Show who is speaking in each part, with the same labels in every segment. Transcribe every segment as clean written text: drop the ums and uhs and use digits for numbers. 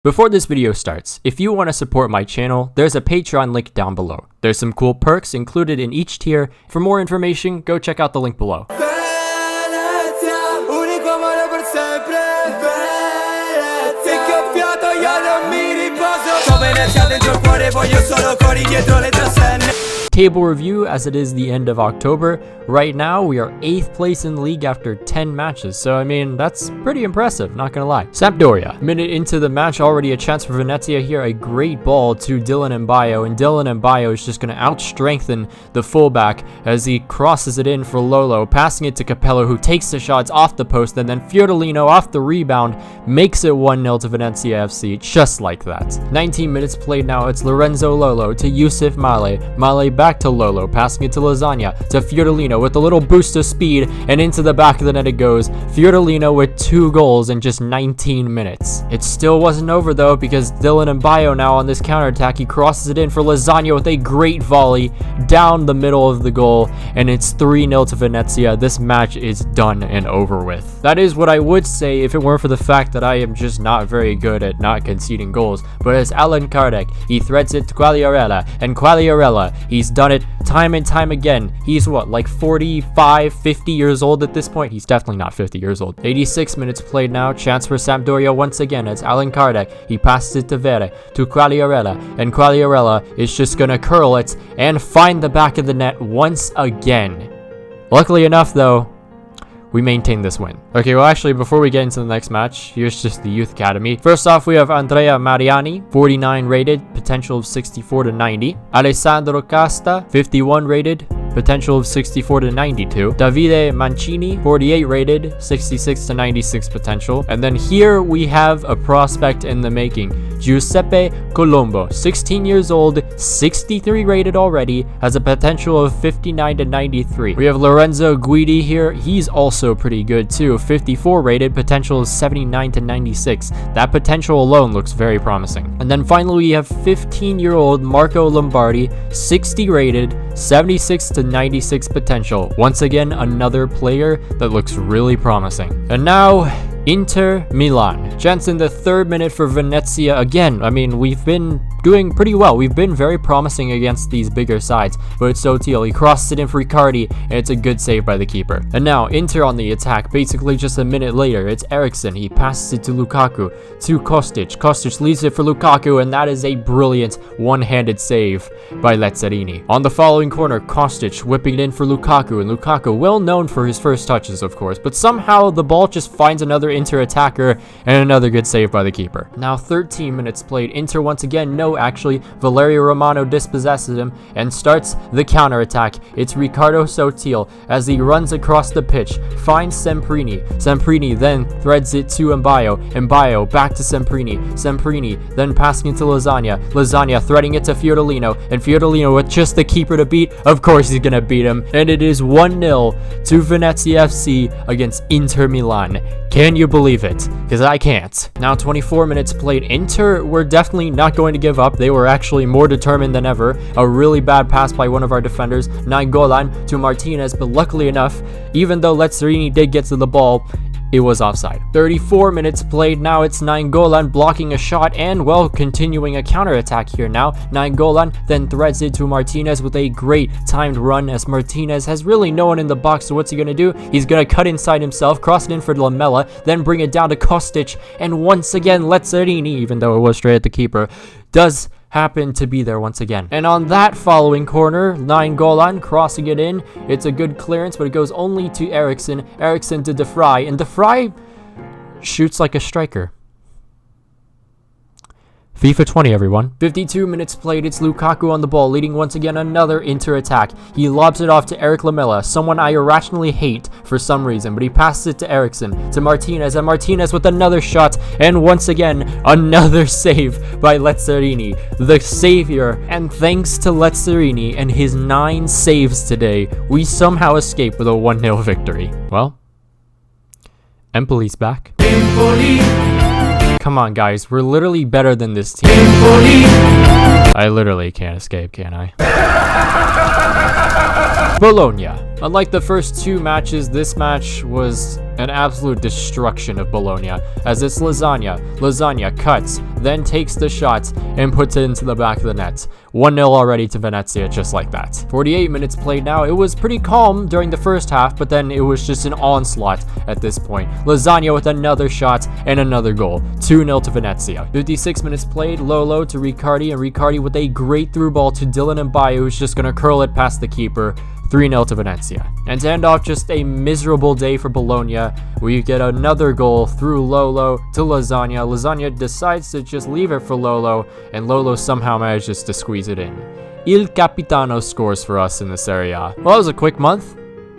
Speaker 1: Before this video starts, if you want to support my channel, there's a Patreon link down below. There's some cool perks included in each tier. For more information, go check out the link below. Table review, as it is the end of October. Right now, we are 8th place in the league after 10 matches, so I mean, that's pretty impressive, not gonna lie. Sampdoria, minute into the match, already a chance for Venezia here, a great ball to Dylan Mbayo, and Dylan Mbayo is just gonna out-strengthen the fullback as he crosses it in for Lolo, passing it to Capello, who takes the shots off the post, and then Fiordolino off the rebound makes it 1-0 to Venezia FC, just like that. 19 minutes played now, it's Lorenzo Lolo to Yusuf Male, Male back to Lolo, passing it to Lasagna, to Fiordolino with a little boost of speed, and into the back of the net it goes. Fiordolino with 2 goals in just 19 minutes. It still wasn't over though, because Dylan Mbayo now on this counterattack, he crosses it in for Lasagna with a great volley down the middle of the goal, and it's 3-0 to Venezia. This match is done and over with. That is what I would say if it weren't for the fact that I am just not very good at not conceding goals, but as Alan Kardec, he threads it to Quagliarella, and Quagliarella, he's done it time and time again. He's what, like 45, 50 years old at this point? He's definitely not 50 years old. 86 minutes played now, chance for Sampdoria once again as Alan Kardec, he passes it to Vere, to Quagliarella, and Quagliarella is just gonna curl it and find the back of the net once again. Luckily enough though, we maintain this win. Okay, well actually, before we get into the next match, here's just the youth academy. First off, we have Andrea Mariani, 49 rated, potential of 64 to 90. Alessandro Casta, 51 rated, potential of 64 to 92. Davide Mancini, 48 rated, 66 to 96 potential. And then here we have a prospect in the making, Giuseppe Colombo, 16 years old, 63 rated already, has a potential of 59 to 93. We have Lorenzo Guidi here, he's also pretty good too, 54 rated, potential of 79 to 96. That potential alone looks very promising. And then finally we have 15-year-old Marco Lombardi, 60 rated, 76 to 96 potential. Once again, another player that looks really promising. And now, Inter Milan. Chance in the 3rd minute for Venezia again. I mean, we've been doing pretty well. We've been very promising against these bigger sides, but it's Sotil. He crosses it in for Riccardi, and it's a good save by the keeper. And now, Inter on the attack. Basically just a minute later, it's Eriksson. He passes it to Lukaku, to Kostic. Kostic leaves it for Lukaku, and that is a brilliant one-handed save by Lazzarini. On the following corner, Kostic whipping it in for Lukaku, and Lukaku, well known for his first touches, of course, but somehow the ball just finds another Inter attacker, and another good save by the keeper. Now 13 minutes played. Inter once again, actually, Valerio Romano dispossesses him and starts the counter-attack. It's Riccardo Sotil as he runs across the pitch, finds Semprini. Semprini then threads it to Mbayo. Mbayo back to Semprini. Semprini then passing it to Lasagna. Lasagna threading it to Fiordolino, and Fiordolino with just the keeper to beat. Of course he's gonna beat him, and it is 1-0 to Venezia FC against Inter Milan. Can you believe it? Because I can't. Now 24 minutes played. Inter were definitely not going to give up. They were actually more determined than ever. A really bad pass by one of our defenders, Nainggolan, to Martinez, but luckily enough, even though Lazzarini did get to the ball, it was offside. 34 minutes played. Now it's Nainggolan blocking a shot and, well, continuing a counterattack here now. Nainggolan then threads it to Martinez with a great timed run as Martinez has really no one in the box, so what's he gonna do? He's gonna cut inside himself, cross it in for Lamela, then bring it down to Kostic, and once again Lazzarini, even though it was straight at the keeper, does happen to be there once again. And on that following corner, Nainggolan crossing it in. It's a good clearance, but it goes only to Eriksson. Eriksson to De Vrij, and De Vrij shoots like a striker. FIFA 20, everyone. 52 minutes played. It's Lukaku on the ball, leading once again another Inter attack. He lobs it off to Eric Lamela, someone I irrationally hate for some reason, but he passes it to Eriksson, to Martinez, and Martinez with another shot, and once again, another save by Lazzarini, the savior. And thanks to Lazzarini and his 9 saves today, we somehow escape with a 1-0 victory. Well, Empoli's back. Empoli. Come on, guys. We're literally better than this team. I literally can't escape, can I? Bologna. Unlike the first two matches, this match was an absolute destruction of Bologna, as it's Lasagna. Lasagna cuts, then takes the shot and puts it into the back of the net. 1-0 already to Venezia, just like that. 48 minutes played now. It was pretty calm during the first half, but then it was just an onslaught at this point. Lasagna with another shot and another goal. 2-0 to Venezia. 56 minutes played. Lolo to Riccardi, and Riccardi with a great through ball to Dylan and Bayo, who's just going to curl it past the keeper. 3-0 to Venezia. And to end off just a miserable day for Bologna, we get another goal through Lolo to Lasagna. Lasagna decides to just leave it for Lolo, and Lolo somehow manages to squeeze it in. Il Capitano scores for us in this area. Well, that was a quick month,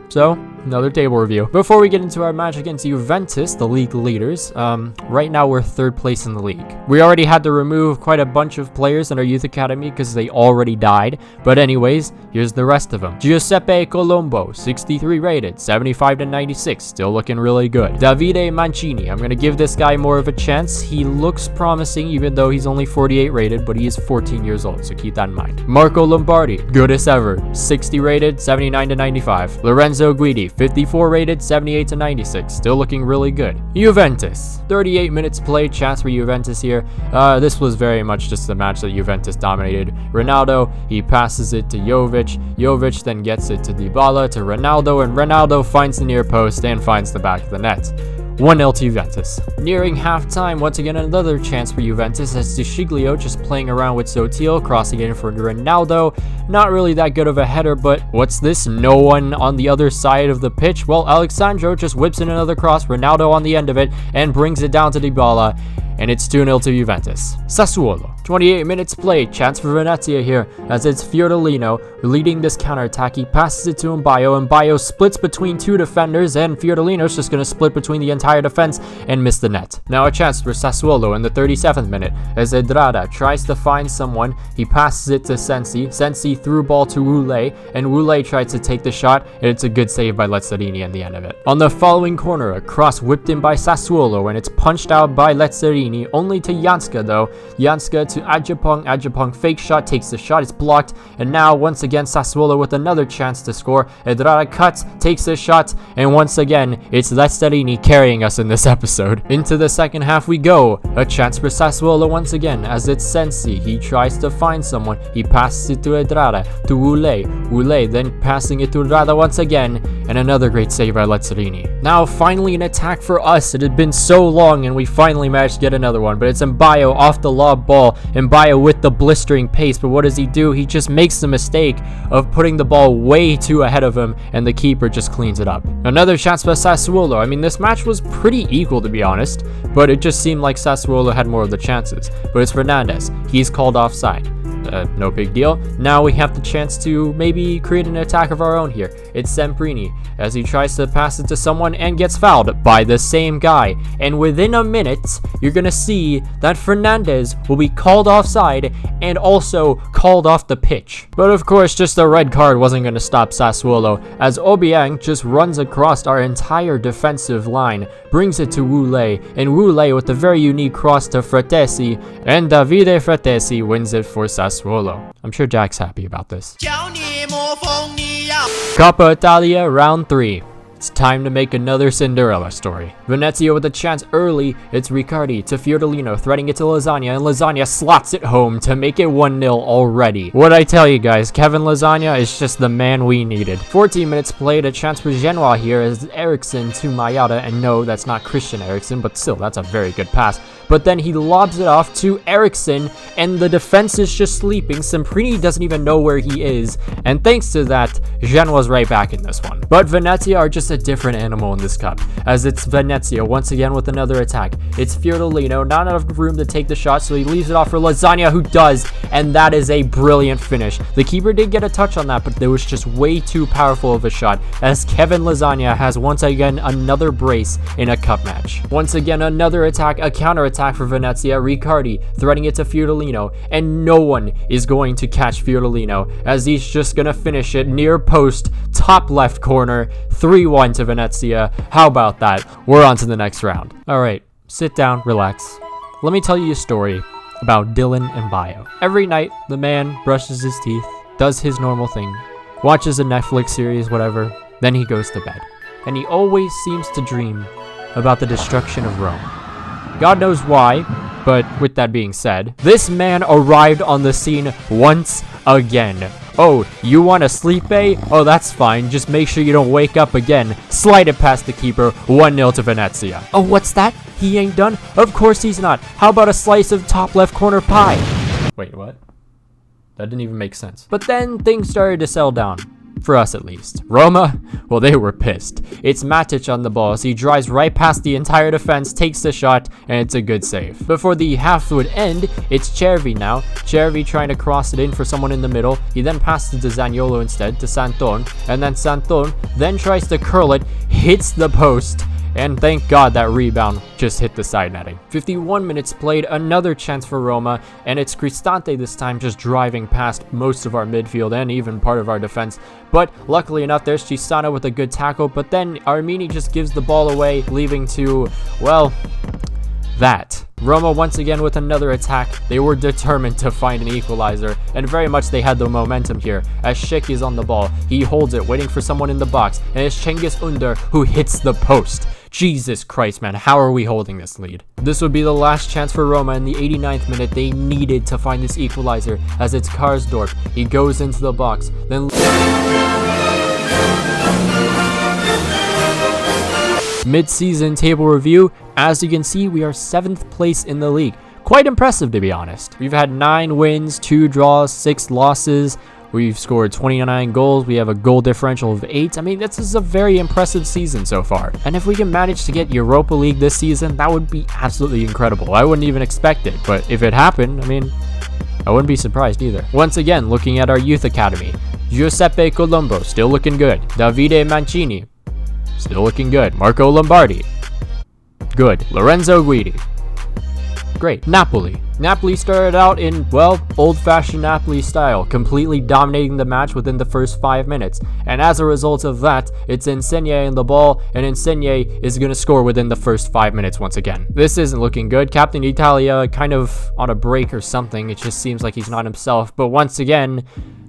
Speaker 1: so another table review. Before we get into our match against Juventus, the league leaders, right now we're 3rd place in the league. We already had to remove quite a bunch of players in our youth academy because they already died. But anyways, here's the rest of them. Giuseppe Colombo, 63 rated, 75 to 96, still looking really good. Davide Mancini, I'm going to give this guy more of a chance. He looks promising even though he's only 48 rated, but he is 14 years old, so keep that in mind. Marco Lombardi, good as ever, 60 rated, 79 to 95. Lorenzo Guidi, 54 rated, 78 to 96, still looking really good. Juventus, 38 minutes played, chance for Juventus here. This was very much just a match that Juventus dominated. Ronaldo, he passes it to Jovic. Jovic then gets it to Dybala, to Ronaldo, and Ronaldo finds the near post and finds the back of the net. 1-0 to Juventus. Nearing halftime, once again another chance for Juventus as DeShiglio just playing around with Sotil, crossing it in for Ronaldo. Not really that good of a header, but what's this? No one on the other side of the pitch? Well, Alexandro just whips in another cross, Ronaldo on the end of it, and brings it down to Dybala. And it's 2-0 to Juventus. Sassuolo, 28 minutes played, chance for Venezia here, as it's Fiordolino leading this counterattack. He passes it to Mbayo, and Mbayo splits between two defenders, and Fiordolino's just going to split between the entire defense and miss the net. Now a chance for Sassuolo in the 37th minute, as Edrada tries to find someone. He passes it to Sensi. Sensi threw ball to Wule, and Wule tries to take the shot, and it's a good save by Lazzarini at the end of it. On the following corner, a cross whipped in by Sassuolo, and it's punched out by Lazzarini. Only to Janska though. Janska to Ajapong. Ajapong fake shot, takes the shot, it's blocked, and now once again Sassuolo with another chance to score. Edrada cuts, takes the shot, and once again it's Lazzarini carrying us in this episode. Into the second half we go. A chance for Sassuolo once again as it's Sensi. He tries to find someone. He passes it to Edrada, to Wule. Wule then passing it to Edrada once again, and another great save by Lazzarini. Now finally an attack for us. It had been so long and we finally managed to get another one, but it's Mbayo off the lob ball. Mbayo with the blistering pace, but what does he do? He just makes the mistake of putting the ball way too ahead of him, and the keeper just cleans it up. Another chance for Sassuolo. I mean, this match was pretty equal to be honest, but it just seemed like Sassuolo had more of the chances. But it's Fernandez. He's called offside. No big deal. Now we have the chance to maybe create an attack of our own here. It's Semprini as he tries to pass it to someone and gets fouled by the same guy. And within a minute, you're going to see that Fernandez will be called offside and also called off the pitch. But of course, just a red card wasn't going to stop Sassuolo as Obiang just runs across our entire defensive line, brings it to Wule, and Wule with a very unique cross to Fratesi, and Davide Fratesi wins it for Sassuolo. I'm sure Jack's happy about this. Coppa Italia round 3. It's time to make another Cinderella story. Venezia with a chance early. It's Riccardi to Fiordolino, threading it to Lasagna, and Lasagna slots it home to make it 1-0 already. What'd I tell you guys? Kevin Lasagna is just the man we needed. 14 minutes played, a chance for Genoa here as Eriksson to Mayata, and no, that's not Christian Eriksson, but still, that's a very good pass. But then he lobs it off to Eriksson, and the defense is just sleeping. Semprini doesn't even know where he is, and thanks to that, Genoa's right back in this one. But Venezia are just a different animal in this cup, as it's Venezia once again with another attack. It's Fiordolino, not enough room to take the shot, so he leaves it off for Lasagna, who does, and that is a brilliant finish. The keeper did get a touch on that, but it was just way too powerful of a shot, as Kevin Lasagna has once again another brace in a cup match. Once again, another attack, a counter-attack for Venezia. Riccardi threading it to Fiordolino, and no one is going to catch Fiordolino, as he's just gonna finish it near post, top left corner, 3-1 to Venezia. How about that? We're on to the next round. Alright, sit down, relax. Let me tell you a story about Dylan and Bayo. Every night, the man brushes his teeth, does his normal thing, watches a Netflix series, whatever, then he goes to bed. And he always seems to dream about the destruction of Rome. God knows why, but with that being said, this man arrived on the scene once again. Oh, you want a sleep, eh? Oh, that's fine. Just make sure you don't wake up again. Slide it past the keeper, 1-0 to Venezia. Oh, what's that? He ain't done? Of course he's not. How about a slice of top left corner pie? Wait, what? That didn't even make sense. But then things started to settle down. For us at least. Roma? Well, they were pissed. It's Matic on the ball, so he drives right past the entire defense, takes the shot, and it's a good save. Before the half would end, it's Cervi now. Cervi trying to cross it in for someone in the middle. He then passes to Zaniolo instead, to Santon, and then Santon then tries to curl it, hits the post, and thank God that rebound just hit the side netting. 51 minutes played, another chance for Roma, and it's Cristante this time just driving past most of our midfield and even part of our defense. But luckily enough, there's Chisana with a good tackle, but then Armini just gives the ball away, leaving to, well, that. Roma once again with another attack. They were determined to find an equalizer, and very much they had the momentum here, as Schick is on the ball. He holds it, waiting for someone in the box, and it's Cengiz Under who hits the post. Jesus Christ, man, how are we holding this lead? This would be the last chance for Roma in the 89th minute. They needed to find this equalizer, as it's Karsdorp. He goes into the box, then mid-season table review. As you can see, we are 7th place in the league. Quite impressive, to be honest. We've had 9 wins, 2 draws, 6 losses. We've scored 29 goals. We have a goal differential of 8. I mean, this is a very impressive season so far. And if we can manage to get Europa League this season, that would be absolutely incredible. I wouldn't even expect it, but if it happened, I mean, I wouldn't be surprised either. Once again, looking at our youth academy. Giuseppe Colombo, still looking good. Davide Mancini, still looking good. Marco Lombardi, good. Lorenzo Guidi, great. Napoli started out in, well, old-fashioned Napoli style, completely dominating the match within the first 5 minutes. And as a result of that, it's Insigne in the ball, and Insigne is going to score within the first 5 minutes once again. This isn't looking good. Captain Italia kind of on a break or something. It just seems like he's not himself. But once again,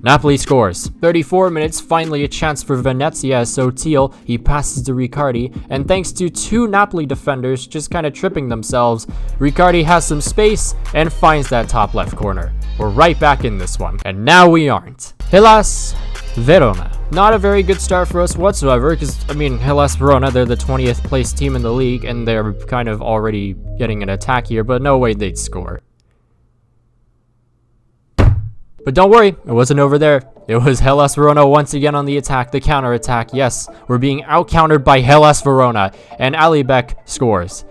Speaker 1: Napoli scores. 34 minutes, finally a chance for Venezia as Sotil. He passes to Riccardi, and thanks to 2 Napoli defenders just kind of tripping themselves, Riccardi has some space and finds that top left corner. We're right back in this one, and now we aren't. Hellas Verona. Not a very good start for us whatsoever, because, I mean, Hellas Verona, they're the 20th place team in the league, and they're kind of already getting an attack here, but no way they'd score. But don't worry, it wasn't over there. It was Hellas Verona once again on the attack, the counter-attack. Yes, we're being out-countered by Hellas Verona, and Alibek scores.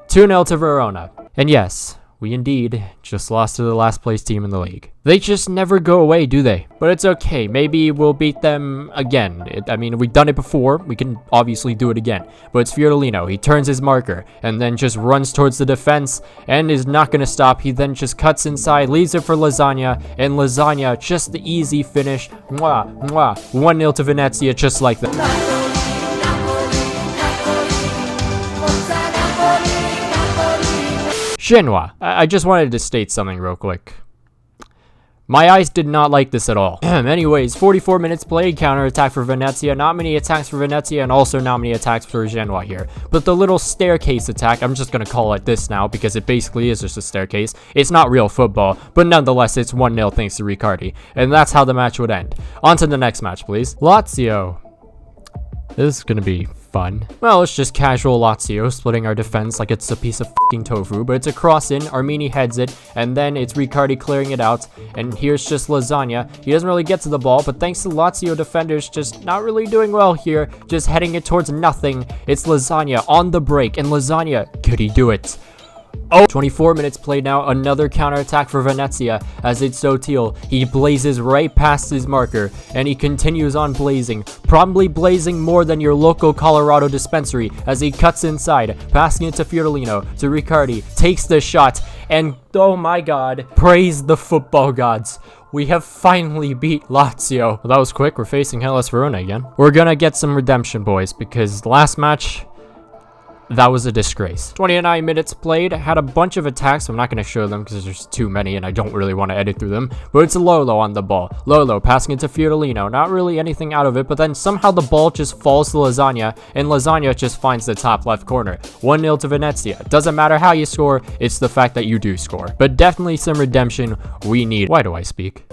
Speaker 1: 2-0 to Verona. And yes, we indeed just lost to the last place team in the league. They just never go away, do they? But it's okay. Maybe we'll beat them again. I mean, we've done it before. We can obviously do it again. But it's Fiorellino. He turns his marker and then just runs towards the defense and is not going to stop. He then just cuts inside, leaves it for Lasagna, and Lasagna, just the easy finish. Mwah, mwah. 1-0 to Venezia, just like that. Genoa. I just wanted to state something real quick. My eyes did not like this at all. Anyways, 44 minutes played, counter-attack for Venezia. Not many attacks for Venezia, and also not many attacks for Genoa here. But the little staircase attack, I'm just going to call it this now, because it basically is just a staircase. It's not real football, but nonetheless, it's 1-0 thanks to Riccardi. And that's how the match would end. On to the next match, please. Lazio. This is going to be fun. Well, it's just casual Lazio splitting our defense like it's a piece of fucking tofu, but it's a cross in, Armini heads it, and then it's Riccardi clearing it out, and here's just Lasagna. He doesn't really get to the ball, but thanks to Lazio defenders just not really doing well here, just heading it towards nothing. It's Lasagna on the break, and Lasagna, could he do it? Oh, 24 minutes played now, another counterattack for Venezia as it's Sotil. He blazes right past his marker, and he continues on blazing, probably blazing more than your local Colorado dispensary as he cuts inside, passing it to Fiorellino, to Riccardi, takes the shot, and oh my god, praise the football gods. We have finally beat Lazio. Well, that was quick. We're facing Hellas Verona again. We're gonna get some redemption, boys, because last match, That was a disgrace. 29 minutes played, had a bunch of attacks. I'm not going to show them because there's too many and I don't really want to edit through them. But it's Lolo on the ball. Lolo passing it to Fiorellino. Not really anything out of it, but then somehow the ball just falls to Lasagna, and Lasagna just finds the top left corner. 1-0 to Venezia. Doesn't matter how you score, it's the fact that you do score. But definitely some redemption we need. Why do I speak?